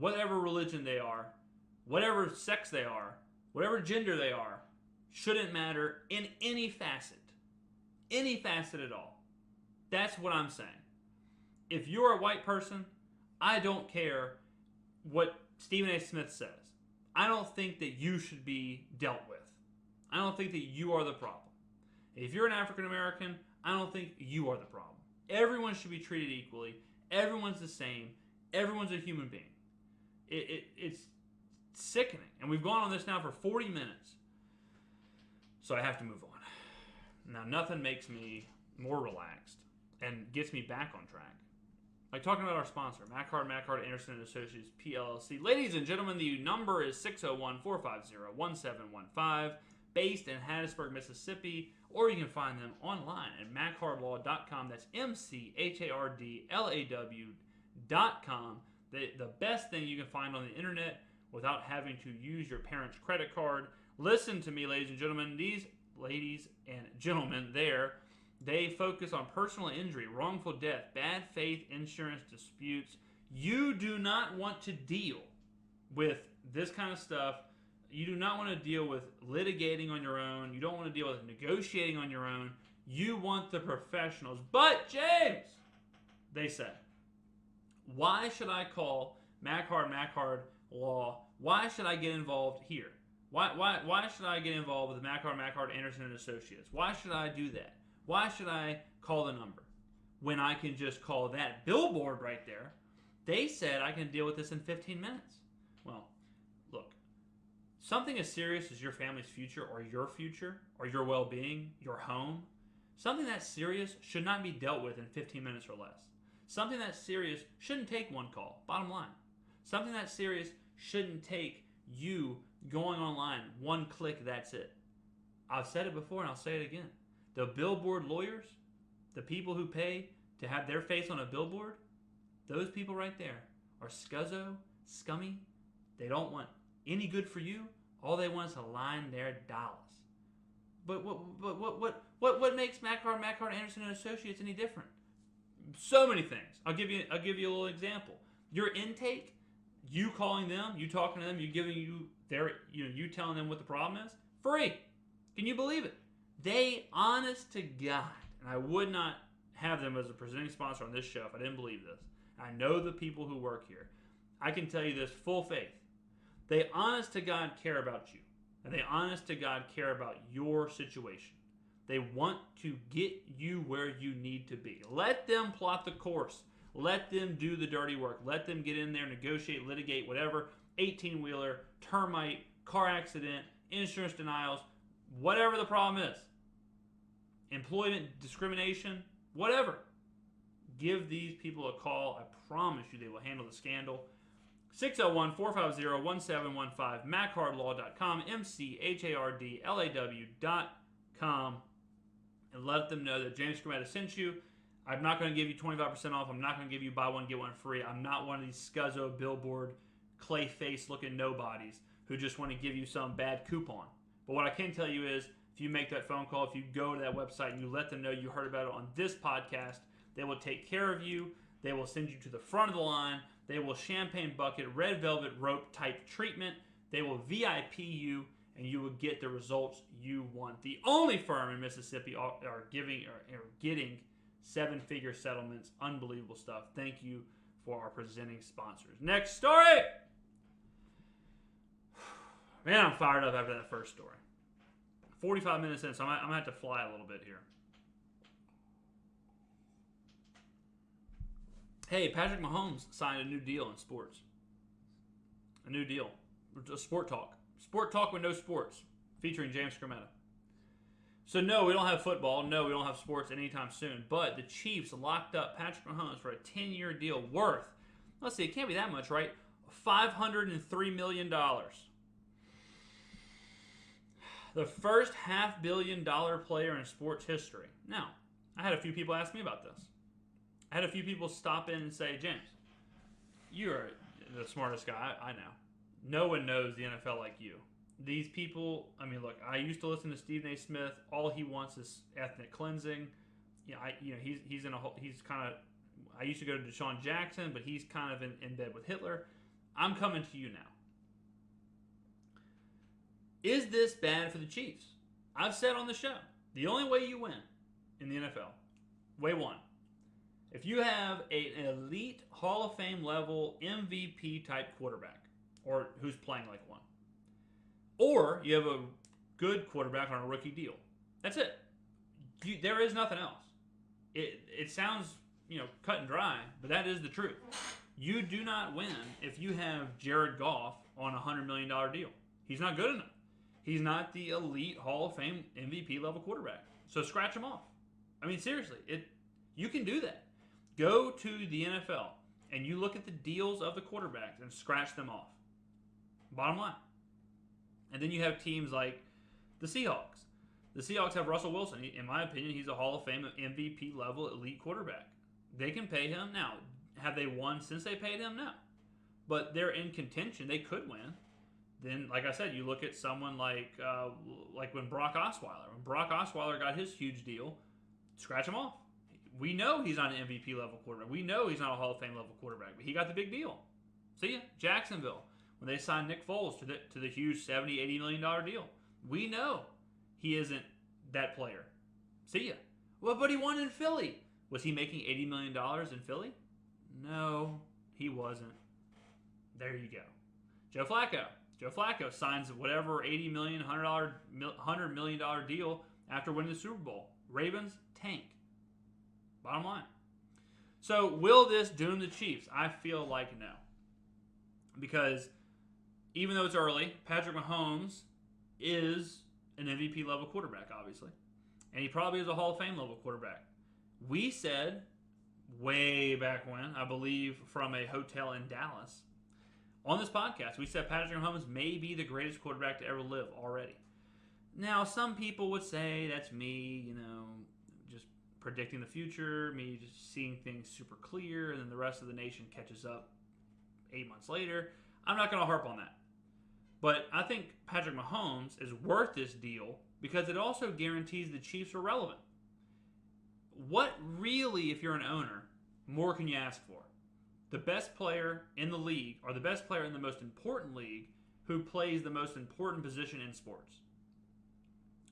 whatever religion they are, whatever sex they are, whatever gender they are, shouldn't matter in any facet. Any facet at all. That's what I'm saying. If you're a white person, I don't care what Stephen A. Smith says. I don't think that you should be dealt with. I don't think that you are the problem. If you're an African American, I don't think you are the problem. Everyone should be treated equally. Everyone's the same. Everyone's a human being. It's sickening. And we've gone on this now for 40 minutes. So I have to move on. Now, nothing makes me more relaxed and gets me back on track Like talking about our sponsor, Macard, Anderson & Associates, PLLC. Ladies and gentlemen, the number is 601-450-1715, based in Hattiesburg, Mississippi, or you can find them online at MacHardLaw.com. That's MCHARDLAW.com. The best thing you can find on the internet without having to use your parents' credit card. Listen to me, ladies and gentlemen. These ladies and gentlemen there, they focus on personal injury, wrongful death, bad faith insurance disputes. You do not want to deal with this kind of stuff. You do not want to deal with litigating on your own. You don't want to deal with negotiating on your own. You want the professionals. But, James, they said, why should I call Macard Law? Why should I get involved here? Why should I get involved with Macard, Anderson & Associates? Why should I do that? Why should I call the number when I can just call that billboard right there? They said I can deal with this in 15 minutes. Well, look, something as serious as your family's future or your well-being, your home, something that serious should not be dealt with in 15 minutes or less. Something that serious shouldn't take one call, bottom line. Something that serious shouldn't take you going online, one click, that's it. I've said it before and I'll say it again. The billboard lawyers, the people who pay to have their face on a billboard, those people right there are scuzzo, scummy. They don't want any good for you. All they want is to line their dollars. But what makes Macard, Anderson & Associates any different? So many things. I'll give you a little example. Your intake, you calling them, you talking to them, you telling them what the problem is, free. Can you believe it? They, honest to God, and I would not have them as a presenting sponsor on this show if I didn't believe this. I know the people who work here. I can tell you this full faith. They, honest to God, care about you. And they, honest to God, care about your situation. They want to get you where you need to be. Let them plot the course. Let them do the dirty work. Let them get in there, negotiate, litigate, whatever. 18-wheeler, termite, car accident, insurance denials, whatever the problem is. Employment discrimination, whatever. Give these people a call. I promise you they will handle the scandal. 601-450-1715, MacHardLaw.com, MCHARDLAW.com, and let them know that James Skrmetta sent you. I'm not going to give you 25% off. I'm not going to give you buy one, get one free. I'm not one of these scuzzo billboard, clay face looking nobodies who just want to give you some bad coupon. But what I can tell you is, if you make that phone call, if you go to that website and you let them know you heard about it on this podcast, they will take care of you. They will send you to the front of the line. They will champagne bucket, red velvet rope type treatment. They will VIP you, and you will get the results you want. The only firm in Mississippi are getting seven-figure settlements. Unbelievable stuff. Thank you for our presenting sponsors. Next story. Man, I'm fired up after that first story. 45 minutes in, so I'm going to have to fly a little bit here. Hey, Patrick Mahomes signed a new deal in sports. A new deal. Sport talk. Sport talk with no sports, featuring James Skrmetta. So no, we don't have football. No, we don't have sports anytime soon. But the Chiefs locked up Patrick Mahomes for a 10-year deal worth, let's see, it can't be that much, right? $503 million. The first $500 million player in sports history. Now, I had a few people ask me about this. I had a few people stop in and say, James, you're the smartest guy I know. No one knows the NFL like you. These people, I mean, look, I used to listen to Stephen A. Smith. All he wants is ethnic cleansing. He's kind of, I used to go to Desean Jackson, but he's kind of in bed with Hitler. I'm coming to you now. Is this bad for the Chiefs? I've said on the show, the only way you win in the NFL, way one, if you have an elite Hall of Fame level MVP type quarterback, or who's playing like one, or you have a good quarterback on a rookie deal. That's it. There is nothing else. It sounds, cut and dry, but that is the truth. You do not win if you have Jared Goff on a $100 million deal. He's not good enough. He's not the elite Hall of Fame MVP level quarterback. So scratch him off. I mean, seriously, you can do that. Go to the NFL and you look at the deals of the quarterbacks and scratch them off. Bottom line. And then you have teams like the Seahawks. The Seahawks have Russell Wilson. In my opinion, he's a Hall of Fame MVP level elite quarterback. They can pay him now. Have they won since they paid him? No. But they're in contention. They could win. Then, like I said, you look at someone like when Brock Osweiler. When Brock Osweiler got his huge deal, scratch him off. We know he's not an MVP level quarterback. We know he's not a Hall of Fame level quarterback, but he got the big deal. See ya. Jacksonville, when they signed Nick Foles to the huge $70, $80 million deal. We know he isn't that player. See ya. Well, but he won in Philly. Was he making $80 million in Philly? No, he wasn't. There you go. Joe Flacco. Joe Flacco signs whatever $80 million, $100 million deal after winning the Super Bowl. Ravens tank. Bottom line. So will this doom the Chiefs? I feel like no. Because even though it's early, Patrick Mahomes is an MVP level quarterback, obviously. And he probably is a Hall of Fame level quarterback. We said way back when, I believe from a hotel in Dallas, on this podcast, we said Patrick Mahomes may be the greatest quarterback to ever live already. Now, some people would say that's me, just predicting the future, me just seeing things super clear, and then the rest of the nation catches up 8 months later. I'm not going to harp on that. But I think Patrick Mahomes is worth this deal because it also guarantees the Chiefs are relevant. What really, if you're an owner, more can you ask for? The best player in the league, or the best player in the most important league, who plays the most important position in sports.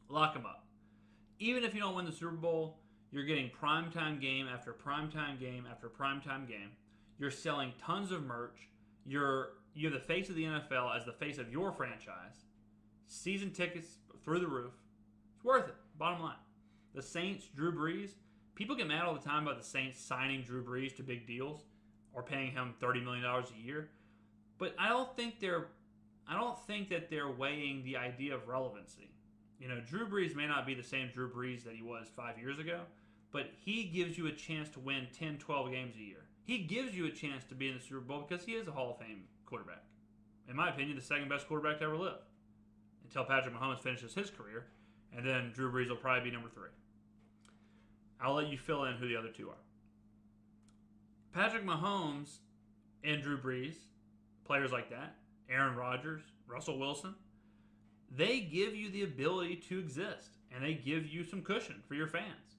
Lock him up. Even if you don't win the Super Bowl, you're getting primetime game after primetime game after primetime game. You're selling tons of merch. You're the face of the NFL as the face of your franchise. Season tickets through the roof. It's worth it. Bottom line. The Saints, Drew Brees. People get mad all the time about the Saints signing Drew Brees to big deals or paying him $30 million a year. But I don't think that they're weighing the idea of relevancy. Drew Brees may not be the same Drew Brees that he was 5 years ago, but he gives you a chance to win 10, 12 games a year. He gives you a chance to be in the Super Bowl because he is a Hall of Fame quarterback. In my opinion, the second best quarterback to ever live. Until Patrick Mahomes finishes his career, and then Drew Brees will probably be number 3. I'll let you fill in who the other two are. Patrick Mahomes and Drew Brees, players like that, Aaron Rodgers, Russell Wilson, they give you the ability to exist, and they give you some cushion for your fans.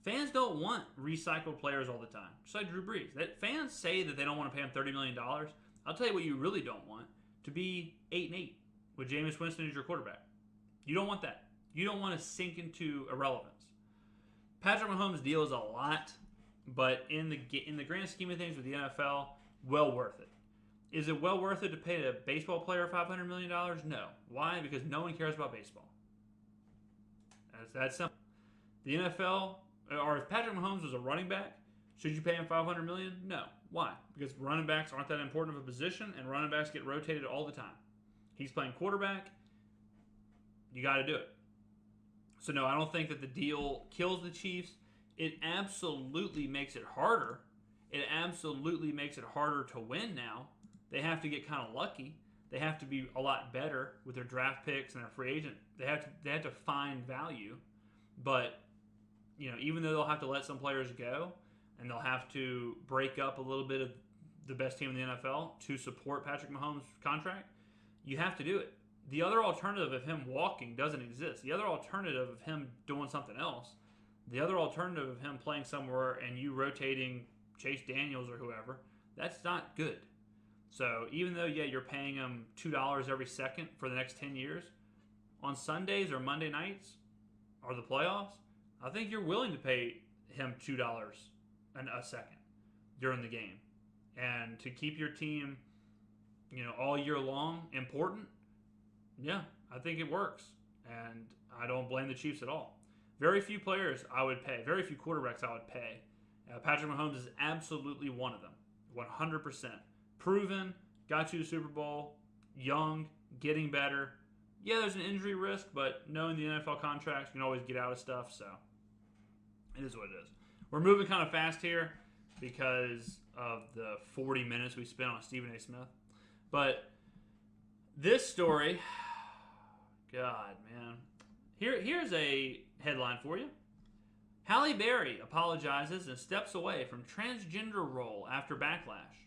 Fans don't want recycled players all the time, just like Drew Brees. Fans say that they don't want to pay him $30 million. I'll tell you what you really don't want, to be 8-8 with Jameis Winston as your quarterback. You don't want that. You don't want to sink into irrelevance. Patrick Mahomes' deal is a lot, but in the grand scheme of things with the NFL, well worth it. Is it well worth it to pay a baseball player $500 million? No. Why? Because no one cares about baseball. That's simple. The NFL, or if Patrick Mahomes was a running back, should you pay him $500 million? No. Why? Because running backs aren't that important of a position, and running backs get rotated all the time. He's playing quarterback. You got to do it. So no, I don't think that the deal kills the Chiefs. It absolutely makes it harder. It absolutely makes it harder to win now. They have to get kind of lucky. They have to be a lot better with their draft picks and their free agent. They have to find value. But even though they'll have to let some players go and they'll have to break up a little bit of the best team in the NFL to support Patrick Mahomes' contract, you have to do it. The other alternative of him walking doesn't exist. The other alternative of him doing something else, the other alternative of him playing somewhere and you rotating Chase Daniels or whoever, that's not good. So even though, you're paying him $2 every second for the next 10 years, on Sundays or Monday nights or the playoffs, I think you're willing to pay him $2 a second during the game. And to keep your team, all year long important, yeah, I think it works. And I don't blame the Chiefs at all. Very few players I would pay. Very few quarterbacks I would pay. Patrick Mahomes is absolutely one of them. 100%. Proven, got you to the Super Bowl, young, getting better. Yeah, there's an injury risk, but knowing the NFL contracts, you can always get out of stuff. So it is what it is. We're moving kind of fast here. because of the 40 minutes we spent on Stephen A. Smith. But this story, God, man. Here's a headline for you. Halle Berry apologizes and steps away from transgender role after backlash.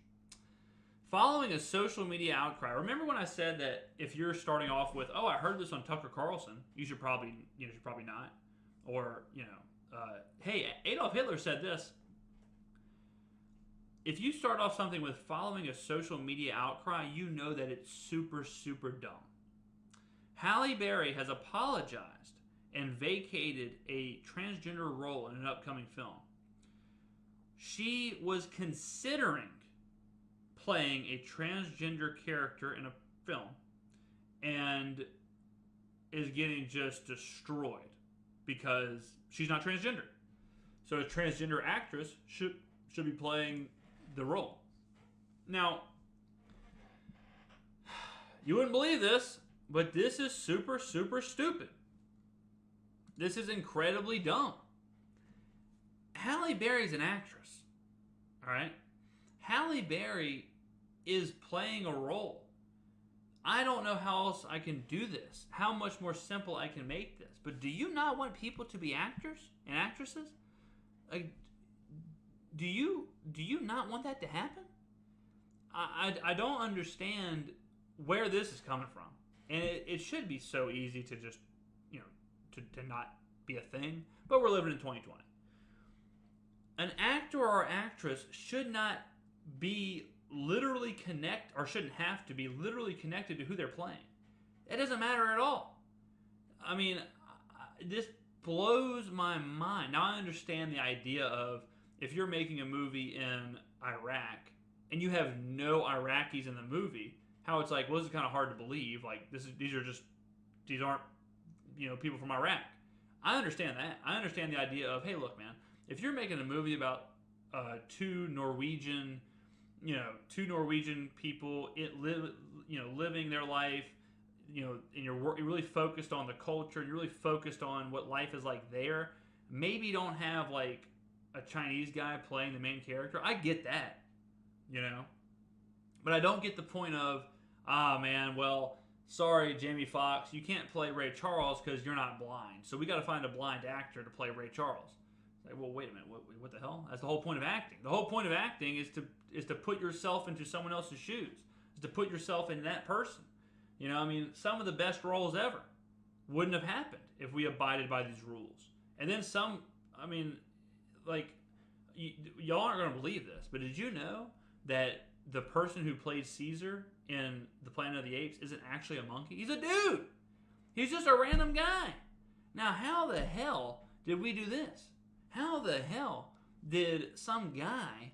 Following a social media outcry. Remember when I said that if you're starting off with, "Oh, I heard this on Tucker Carlson," you should probably not, or "Hey, Adolf Hitler said this." If you start off something with following a social media outcry, you know that it's super, super dumb. Halle Berry has apologized and vacated a transgender role in an upcoming film. She was considering playing a transgender character in a film and is getting just destroyed because she's not transgender. So a transgender actress should be playing the role. Now, you wouldn't believe this, but this is super, super stupid. This is incredibly dumb. Halle Berry's an actress. All right? Halle Berry is playing a role. I don't know how else I can do this, how much more simple I can make this. But do you not want people to be actors and actresses? Like, do you not want that to happen? I don't understand where this is coming from. And it should be so easy to just, to not be a thing. But we're living in 2020. An actor or actress should not be literally shouldn't have to be literally connected to who they're playing. It doesn't matter at all. I mean, this blows my mind. Now I understand the idea of if you're making a movie in Iraq and you have no Iraqis in the movie, how it's like, well, this is kind of hard to believe. Like these aren't people from Iraq. I understand that. I understand the idea of, hey, look, man, if you're making a movie about two Norwegian people living their life, and you're really focused on the culture and you're really focused on what life is like there. Maybe you don't have like a Chinese guy playing the main character. I get that, but I don't get the point of, man, well, sorry, Jamie Foxx, you can't play Ray Charles because you're not blind. So we got to find a blind actor to play Ray Charles. It's like, well, wait a minute, what the hell? That's the whole point of acting. The whole point of acting is to put yourself into someone else's shoes. Is to put yourself in that person. Some of the best roles ever wouldn't have happened if we abided by these rules. And then some, y'all aren't going to believe this, but did you know that the person who played Caesar in The Planet of the Apes isn't actually a monkey? He's a dude. He's just a random guy. Now, how the hell did we do this? How the hell did some guy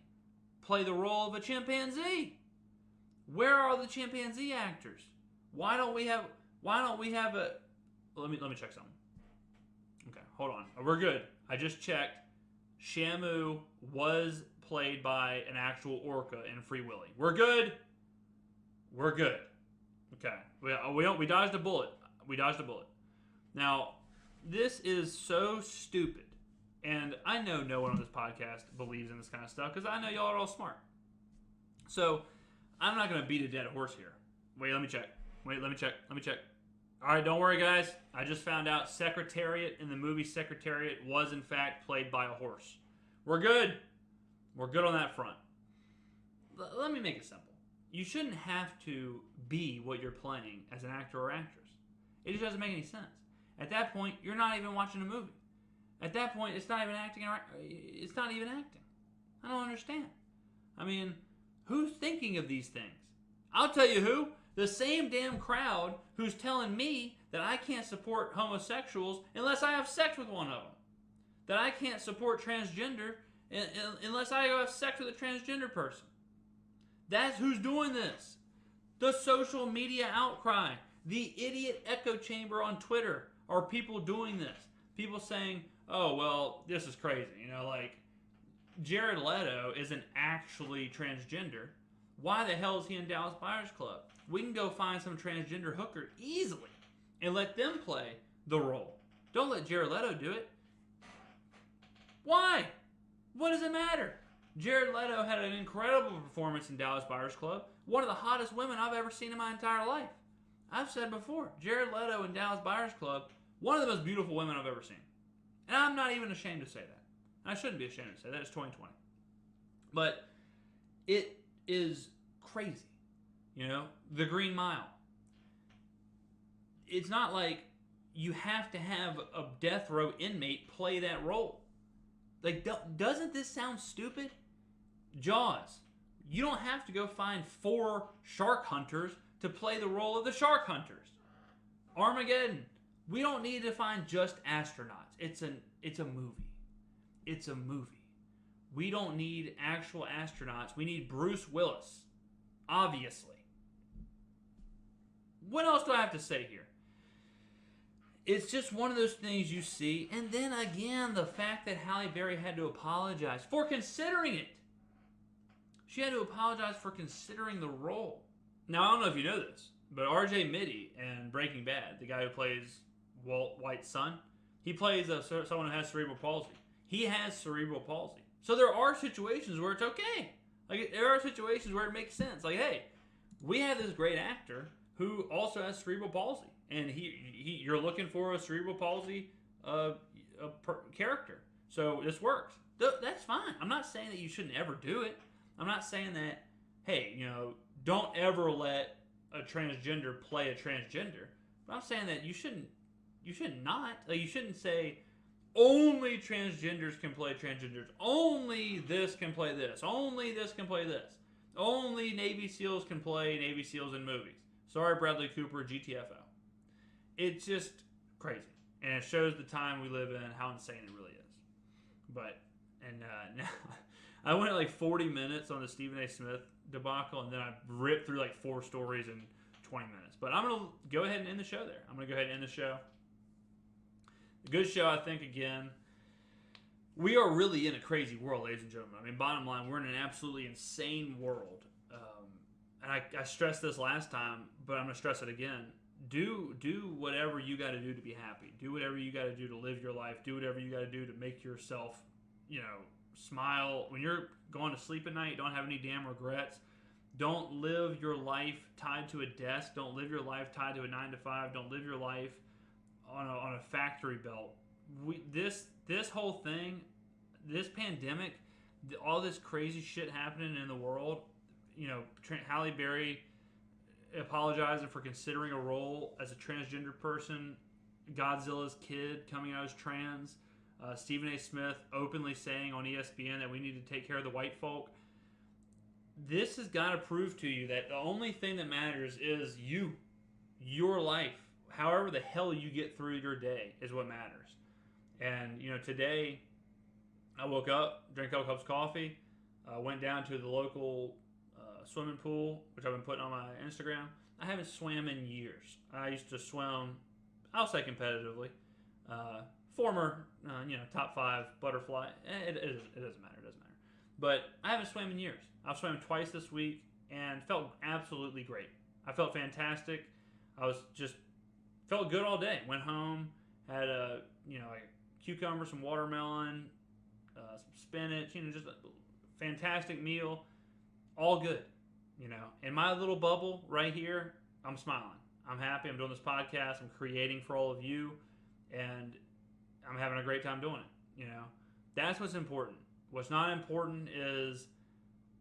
play the role of a chimpanzee? Where are the chimpanzee actors? Why don't we have a? Let me check something. Okay, hold on. We're good. I just checked. Shamu was played by an actual orca in Free Willy. We're good. We're good. Okay. We dodged a bullet. Now, this is so stupid. And I know no one on this podcast believes in this kind of stuff because I know y'all are all smart. So, I'm not going to beat a dead horse here. Wait, let me check. All right, don't worry, guys. I just found out Secretariat in the movie Secretariat was, in fact, played by a horse. We're good. We're good on that front. Let me make it simple. You shouldn't have to be what you're playing as an actor or actress. It just doesn't make any sense. At that point, you're not even watching a movie. At that point, it's not even acting. It's not even acting. I don't understand. Who's thinking of these things? I'll tell you who. The same damn crowd who's telling me that I can't support homosexuals unless I have sex with one of them. That I can't support transgender unless I have sex with a transgender person. That's who's doing this. The social media outcry. The idiot echo chamber on Twitter are people doing this. People saying, oh, well, this is crazy. Jared Leto isn't actually transgender. Why the hell is he in Dallas Buyers Club? We can go find some transgender hooker easily and let them play the role. Don't let Jared Leto do it. Why? What does it matter? Jared Leto had an incredible performance in Dallas Buyers Club. One of the hottest women I've ever seen in my entire life. I've said before, Jared Leto in Dallas Buyers Club, one of the most beautiful women I've ever seen. And I'm not even ashamed to say that. I shouldn't be ashamed to say that. It's 2020. But it is crazy. You know, the Green Mile. It's not like you have to have a death row inmate play that role. Like, doesn't this sound stupid? Jaws. You don't have to go find 4 shark hunters to play the role of the shark hunters. Armageddon. We don't need to find just astronauts. It's a movie. It's a movie. We don't need actual astronauts. We need Bruce Willis. Obviously. What else do I have to say here? It's just one of those things you see. And then again, the fact that Halle Berry had to apologize for considering it. She had to apologize for considering the role. Now, I don't know if you know this, but R.J. Mitty in Breaking Bad, the guy who plays Walt White's son, he plays someone who has cerebral palsy. He has cerebral palsy. So there are situations where it's okay. Like, there are situations where it makes sense. Like, hey, we have this great actor who also has cerebral palsy, and you're looking for a cerebral palsy character. So this works. That's fine. I'm not saying that you shouldn't ever do it. I'm not saying that, hey, you know, don't ever let a transgender play a transgender. But I'm saying that you should not. Like, you shouldn't say only transgenders can play transgenders. Only this can play this. Only this can play this. Only Navy SEALs can play Navy SEALs in movies. Sorry, Bradley Cooper, GTFO. It's just crazy. And it shows the time we live in, how insane it really is. But, now, I went like 40 minutes on the Stephen A. Smith debacle, and then I ripped through like 4 stories in 20 minutes. But I'm going to go ahead and end the show there. I'm going to go ahead and end the show. A good show, I think, again. We are really in a crazy world, ladies and gentlemen. I mean, bottom line, we're in an absolutely insane world. And I stressed this last time, but I'm going to stress it again. Do whatever you got to do to be happy. Do whatever you got to do to live your life. Do whatever you got to do to make yourself, you know, smile. When you're going to sleep at night, don't have any damn regrets. Don't live your life tied to a desk. Don't live your life tied to a 9-to-5. Don't live your life on a factory belt. This whole thing, this pandemic, all this crazy shit happening in the world, you know, Halle Berry apologizing for considering a role as a transgender person, Godzilla's kid coming out as trans, Stephen A. Smith openly saying on ESPN that we need to take care of the white folk. This has got to prove to you that the only thing that matters is your life. However the hell you get through your day is what matters. And, you know, today I woke up, drank a couple cups of coffee, went down to the local swimming pool, which I've been putting on my Instagram. I haven't swam in years. I used to swim, I'll say competitively. Former, top 5 butterfly. It doesn't matter. But I haven't swam in years. I've swam twice this week and felt absolutely great. I felt fantastic. Felt good all day. Went home, had a cucumber, some watermelon, some spinach, just a fantastic meal. All good, In my little bubble right here, I'm smiling. I'm happy. I'm doing this podcast. I'm creating for all of you, and I'm having a great time doing it. That's what's important. What's not important is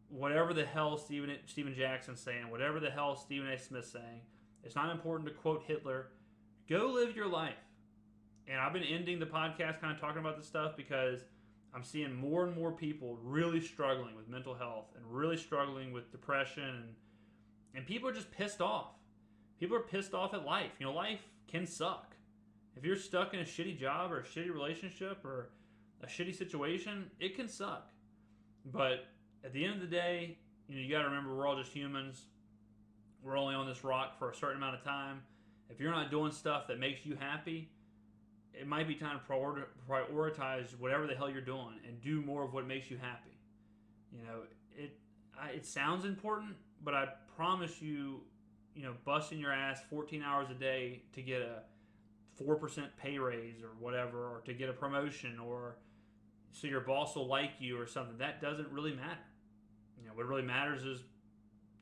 whatever the hell Steven Jackson's saying, whatever the hell Stephen A. Smith's saying. It's not important to quote Hitler. Go live your life. And I've been ending the podcast kind of talking about this stuff because I'm seeing more and more people really struggling with mental health and really struggling with depression, and people are just pissed off. People are pissed off at life. Life can suck. If you're stuck in a shitty job or a shitty relationship or a shitty situation, it can suck. But at the end of the day, you got to remember we're all just humans. We're only on this rock for a certain amount of time. If you're not doing stuff that makes you happy, it might be time to prioritize whatever the hell you're doing and do more of what makes you happy. It sounds important, but I promise you, busting your ass 14 hours a day to get a 4% pay raise or whatever, or to get a promotion or so your boss will like you or something. That doesn't really matter. What really matters is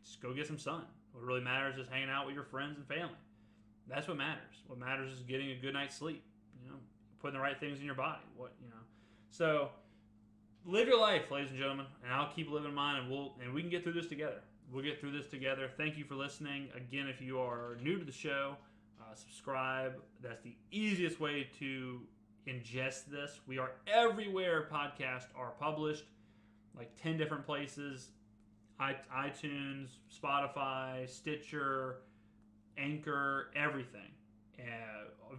just go get some sun. What really matters is hanging out with your friends and family. That's what matters. What matters is getting a good night's sleep. Putting the right things in your body. So live your life, ladies and gentlemen, and I'll keep living mine, and we can get through this together. We'll get through this together. Thank you for listening. Again, if you are new to the show, subscribe. That's the easiest way to ingest this. We are everywhere podcasts are published, like 10 different places. iTunes, Spotify, Stitcher, Anchor, everything.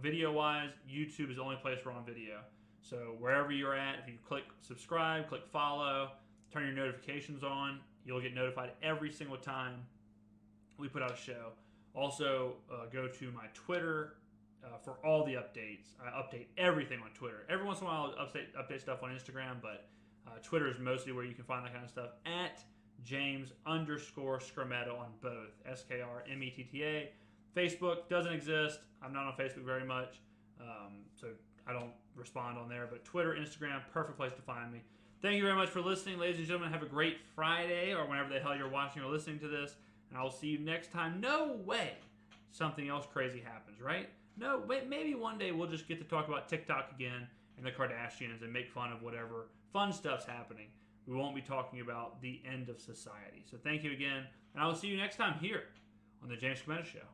Video-wise, YouTube is the only place we're on video. So wherever you're at, if you click subscribe, click follow, turn your notifications on, you'll get notified every single time we put out a show. Also, go to my Twitter for all the updates. I update everything on Twitter. Every once in a while, I'll update stuff on Instagram, but Twitter is mostly where you can find that kind of stuff. At James_Skrmetta on both. Skrmetta. Facebook doesn't exist. I'm not on Facebook very much, so I don't respond on there. But Twitter, Instagram, perfect place to find me. Thank you very much for listening, ladies and gentlemen. Have a great Friday or whenever the hell you're watching or listening to this. And I will see you next time. No way something else crazy happens, right? No, maybe one day we'll just get to talk about TikTok again and the Kardashians and make fun of whatever fun stuff's happening. We won't be talking about the end of society. So thank you again, and I will see you next time here on the James Skrmetta Show.